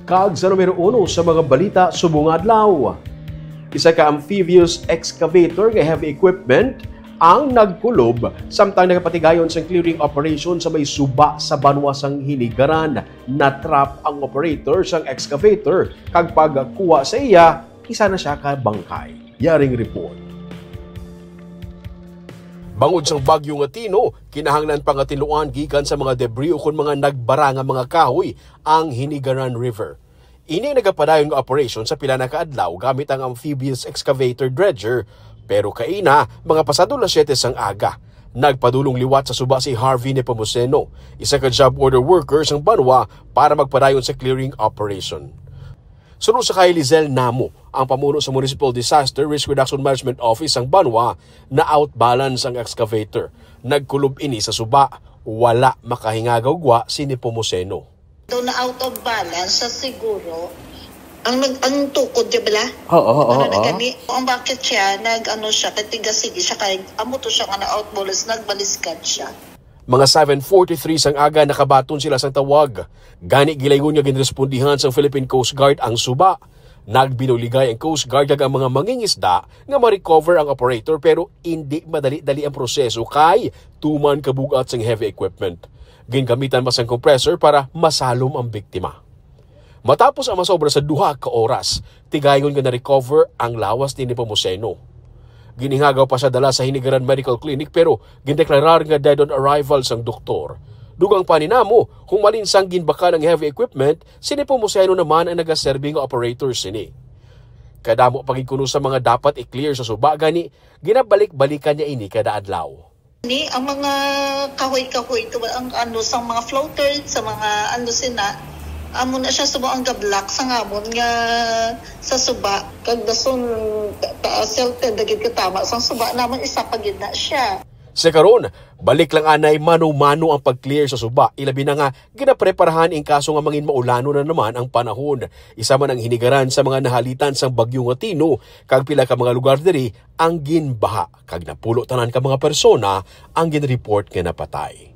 Kag sa numero 1 sa mga balita subong adlaw. Isa ka amphibious excavator nga heavy equipment ang nagkulob samtang nagapatigayon sa clearing operation sa may suba sa banwa sang Hinigaran. Natrap ang operator sang excavator kag pagkuha sa iya, isa na siya ka bangkay. Yaring report. Bangod sang bagyo nga Tino, kinahanglan pa nga tinuan gikan sa mga debris o kun mga nagbara nga mga kahoy ang Hinigaran River. Ini nagapadayon nga operation sa pila na kaadlaw gamit ang amphibious excavator dredger, pero kaina mga pasado las 7 sang aga. Nagpadulong liwat sa suba si Harvey Nepomuceno, isa ka job order worker sang banwa para magpadayon sa clearing operation. Sunod sa kay Lizel Namo, ang pamuno sa Municipal Disaster Risk Reduction Management Office ang banwa na outbalance ang excavator. Nagkulob ini sa suba, wala makahingagawgwa si Nepomuceno. Doon na out of balance sa siguro ang tukod di bala? Oo. Ang bakit siya siya katigasigi siya kay amo to siya nga na outbalance nagbaliskad siya. Mga 7:43 sang aga nakabaton sila sang tawag. Gani gilayon nga ginrespondihan sang Philippine Coast Guard ang suba. Nagbinuligay ang Coast Guard kag ang mga mangingisda nga ma-recover ang operator pero hindi madali-dali ang proseso kay tuman kabugat sang heavy equipment. Gingamitan mas ang compressor para masalom ang biktima. Matapos ang masobra sa 2 ka oras, tigayon nga na-recover ang lawas ni Nepomuceno. Ginihagaw pa siya dala sa Hinigaran Medical Clinic pero gindeklarar nga dead on arrival sang doktor. Dugang paninamo, kung malinsang ginbaka ng heavy equipment, si Nepomuceno naman ang nagaserving operator sini. Kadamo pagikuno sa mga dapat i-clear sa suba gani, ginabalik-balikan niya ini kada adlaw. Ni ang mga kahoy-kahoy ang sang mga floaters sa mga sina amo na siya suba ang gablak sa ngamon nga sa suba kag dason selte dagit katama sang suba naman isa pagid na siya. Sa karon, balik lang anay mano-mano ang pag-clear sa suba. Ilabi na nga ginapreparahan in kaso nga mangin maulano na naman ang panahon. Isa man ang Hinigaran sa mga nahalitan sang bagyo nga Tino kag pila ka mga lugar diri ang ginbaha kag napulo tanan ka mga persona ang ginreport nga napatay.